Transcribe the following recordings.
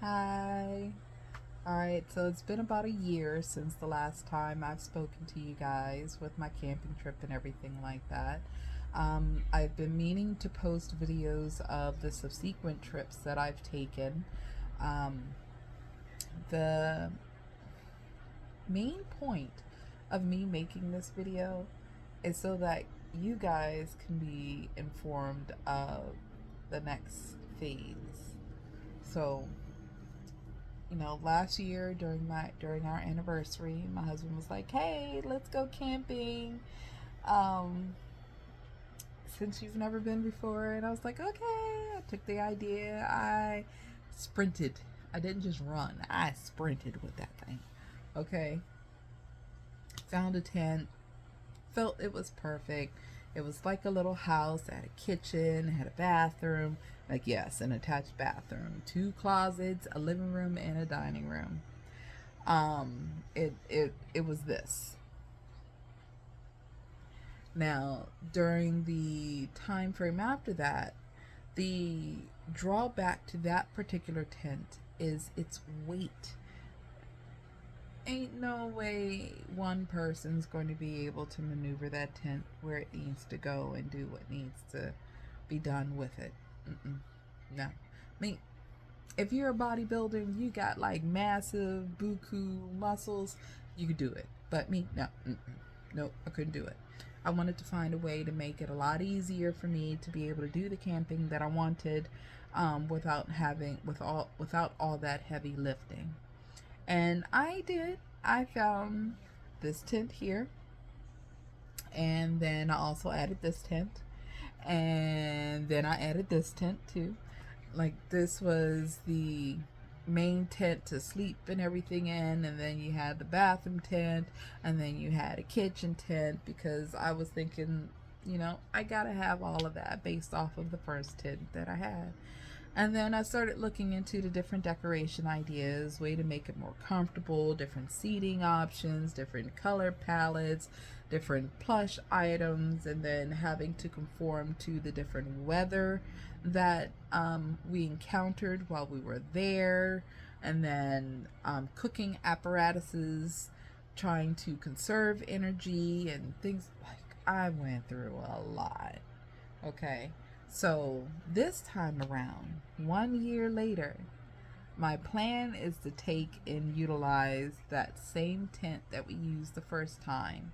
Hi. Alright, so it's been about a year since the last time I've spoken to you guys with my camping trip and everything like that. I've been meaning to post videos of the subsequent trips that I've taken. Um, the main point of me making this video is so that you guys can be informed of the next phase. So, last year during our anniversary, my husband was like, "Hey, let's go camping. Um, since you've never been before." And I was like, "Okay." I took the idea. I sprinted. I didn't just run. I sprinted with that thing. Okay. Found a tent. Felt it was perfect. It was like a little house. It had a kitchen, it had a bathroom, like yes, an attached bathroom, two closets, a living room, and a dining room. It was this. Now, during the time frame after that, the drawback to that particular tent is its weight. Ain't no way one person's going to be able to maneuver that tent where it needs to go and do what needs to be done with it. Mm-mm. No. I mean, if you're a bodybuilder and you got like massive buku muscles, you could do it. But me, no. Mm-mm. Nope, I couldn't do it. I wanted to find a way to make it a lot easier for me to be able to do the camping that I wanted, without all that heavy lifting. And I did. I found this tent here, and then I also added this tent, and then I added this tent too. Like, this was the main tent to sleep and everything in, and then you had the bathroom tent, and then you had a kitchen tent, because I was thinking, I gotta have all of that based off of the first tent that I had. And then I started looking into the different decoration ideas, way to make it more comfortable, different seating options, different color palettes, different plush items, and then having to conform to the different weather that we encountered while we were there, and then cooking apparatuses, trying to conserve energy and things like. I went through a lot. Okay. So this time around, 1 year later, my plan is to take and utilize that same tent that we used the first time,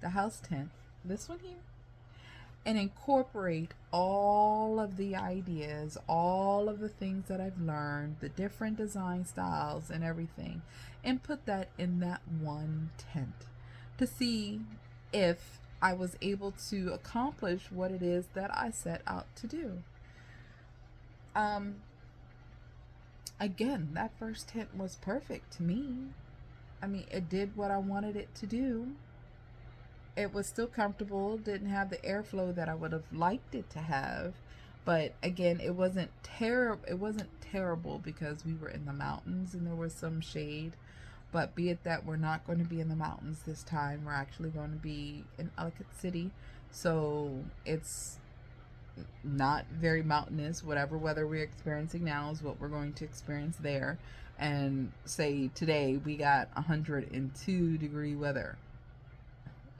the house tent, this one here, and incorporate all of the ideas, all of the things that I've learned, the different design styles and everything, and put that in that one tent to see if I was able to accomplish what it is that I set out to do. Um, Again, that first tent was perfect to me. I mean, it did what I wanted it to do. It was still comfortable, didn't have the airflow that I would have liked it to have. But again, it wasn't terrible because we were in the mountains and there was some shade. But be it that we're not going to be in the mountains this time, we're actually going to be in Ellicott City. So it's not very mountainous. Whatever weather we're experiencing now is what we're going to experience there. And say today we got 102-degree weather.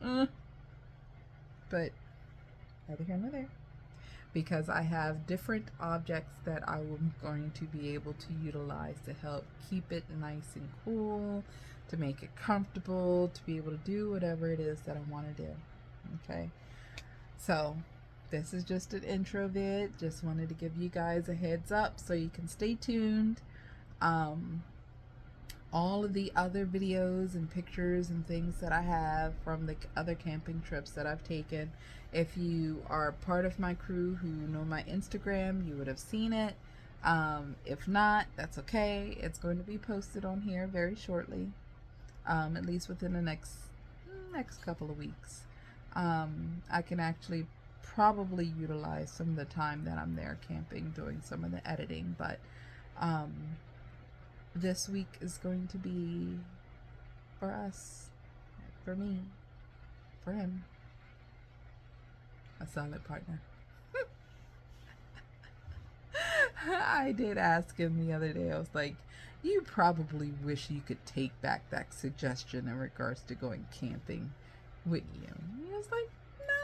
But neither here nor there. Because I have different objects that I am going to be able to utilize to help keep it nice and cool, to make it comfortable, to be able to do whatever it is that I want to do. Okay? So, this is just an intro vid. Just wanted to give you guys a heads up so you can stay tuned. Um, all of the other videos and pictures and things that I have from the other camping trips that I've taken. If you are part of my crew who know my Instagram, you would have seen it. If not, that's okay. It's going to be posted on here very shortly, at least within the next couple of weeks. I can actually probably utilize some of the time that I'm there camping doing some of the editing, but um, this week is going to be for us, for me, for him, a solid partner. I did ask him the other day. I was like, you probably wish you could take back that suggestion in regards to going camping, wouldn't you? And he was like, no,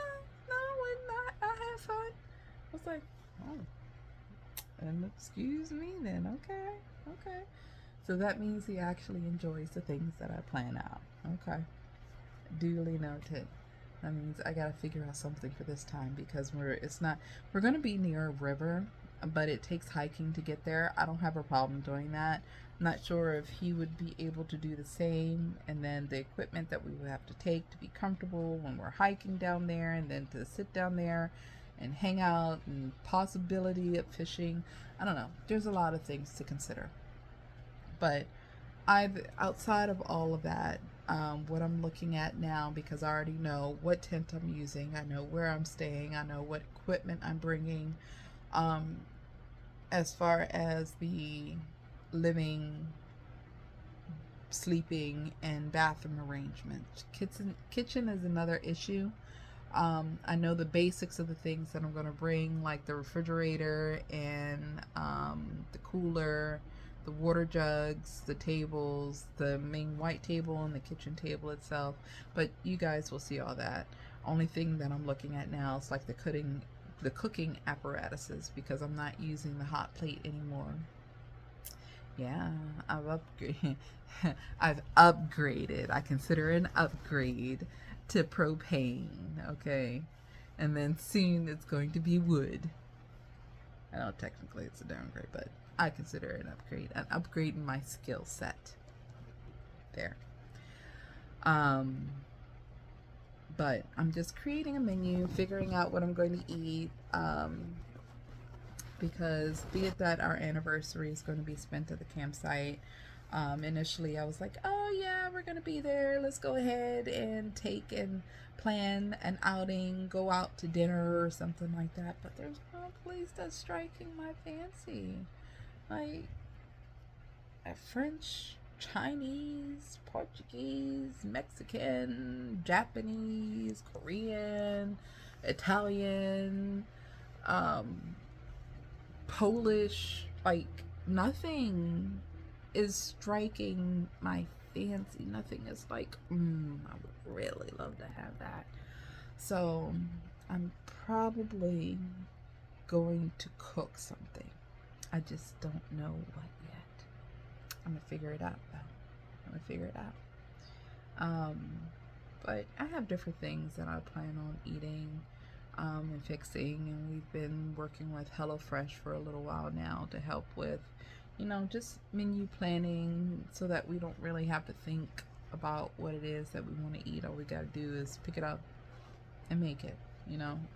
no, I wouldn't. I had fun. I was like, oh, and excuse me then. Okay, okay. So that means he actually enjoys the things that I plan out. Okay. Duly noted. That means I gotta figure out something for this time because we're gonna be near a river, but it takes hiking to get there. I don't have a problem doing that. I'm not sure if he would be able to do the same, and then the equipment that we would have to take to be comfortable when we're hiking down there, and then to sit down there and hang out, and possibility of fishing. I don't know. There's a lot of things to consider. But I've outside of all of that, what I'm looking at now, because I already know what tent I'm using, I know where I'm staying, I know what equipment I'm bringing. Um, as far as the living, sleeping, and bathroom arrangement, kitchen is another issue. I know the basics of the things that I'm going to bring, like the refrigerator and the cooler, the water jugs, the tables, the main white table, and the kitchen table itself. But you guys will see all that. Only thing that I'm looking at now is like the cooking apparatuses, because I'm not using the hot plate anymore. Yeah, I've upgraded. I've upgraded. I consider an upgrade to propane. Okay, and then soon it's going to be wood. I know technically it's a downgrade, but I consider it an upgrade in my skill set. There. Um, but I'm just creating a menu, figuring out what I'm going to eat. Because be it that our anniversary is going to be spent at the campsite. Initially, I was like, oh yeah, we're going to be there. Let's go ahead and take and plan an outing, go out to dinner or something like that. But there's no place that's striking my fancy. Like French, Chinese, Portuguese, Mexican, Japanese, Korean, Italian, um, Polish, like nothing is striking my fancy. Nothing is like, I would really love to have that. So I'm probably going to cook something. I just don't know what yet. I'm gonna figure it out though. I'm gonna figure it out. Um, but I have different things that I plan on eating and fixing, and we've been working with HelloFresh for a little while now to help with, just menu planning so that we don't really have to think about what it is that we want to eat. All we got to do is pick it up and make it.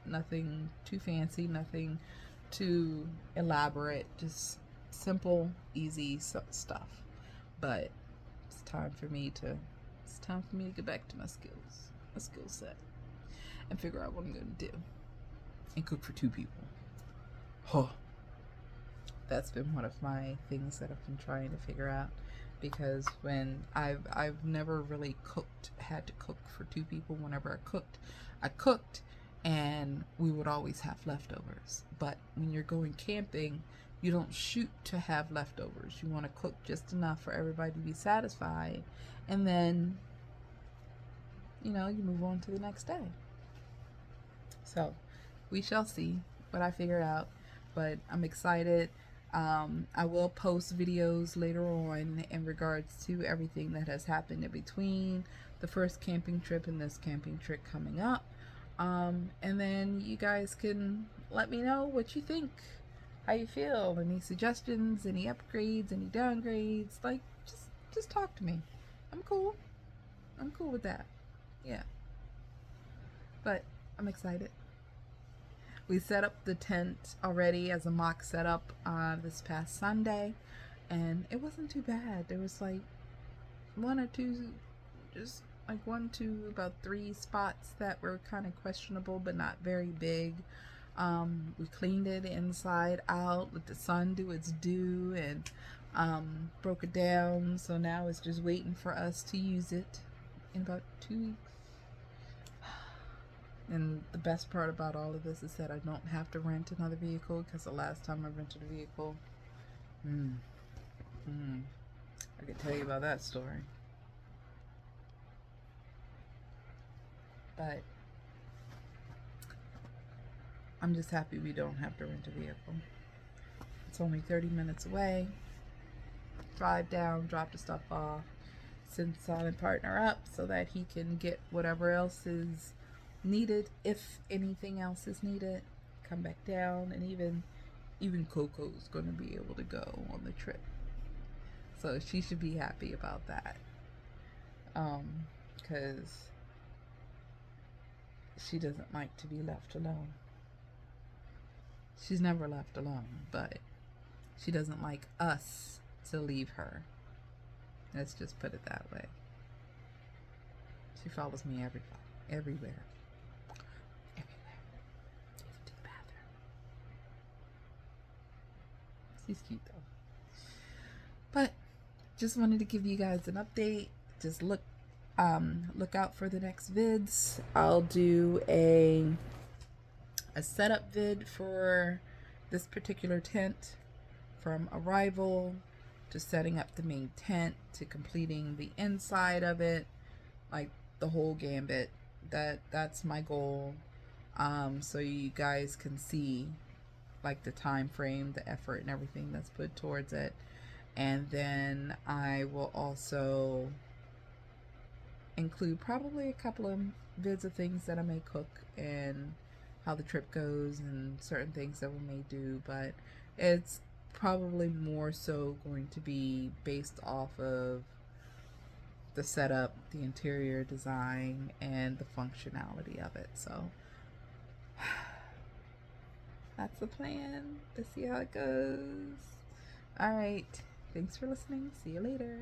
Nothing too fancy, nothing too elaborate, just simple, easy stuff. But it's time for me to get back to my skill set, and figure out what I'm going to do and cook for 2 people. Huh. That's been one of my things that I've been trying to figure out, because when I've never really had to cook for 2 people. Whenever I cooked and we would always have leftovers. But when you're going camping, you don't shoot to have leftovers. You want to cook just enough for everybody to be satisfied, and then you move on to the next day. So we shall see what I figure out, but I'm excited. I will post videos later on in regards to everything that has happened in between the first camping trip and this camping trip coming up. And then you guys can let me know what you think, how you feel, any suggestions, any upgrades, any downgrades. Like, just talk to me. I'm cool. I'm cool with that. Yeah. But I'm excited. We set up the tent already as a mock setup this past Sunday, and it wasn't too bad. There was like about 3 spots that were kind of questionable, but not very big. We cleaned it inside out, let the sun do its due, and broke it down. So now it's just waiting for us to use it in about 2 weeks. And the best part about all of this is that I don't have to rent another vehicle, because the last time I rented a vehicle, mm, I could tell you about that story. But I'm just happy we don't have to rent a vehicle. It's only 30 minutes away. Drive down, drop the stuff off, send Silent Partner up so that he can get whatever else is needed, if anything else is needed. Come back down, and even Coco's gonna be able to go on the trip, so she should be happy about that. Because she doesn't like to be left alone. She's never left alone, but she doesn't like us to leave her. Let's just put it that way. She follows me everywhere. Everywhere. Even to the bathroom. She's cute though. But just wanted to give you guys an update. Just look out for the next vids. I'll do a setup vid for this particular tent, from arrival to setting up the main tent to completing the inside of it, like the whole gambit. That's my goal. So you guys can see like the time frame, the effort, and everything that's put towards it. And then I will also include probably a couple of vids of things that I may cook and how the trip goes and certain things that we may do, but it's probably more so going to be based off of the setup, the interior design, and the functionality of it. So that's the plan. Let's see how it goes. All right. Thanks for listening. See you later.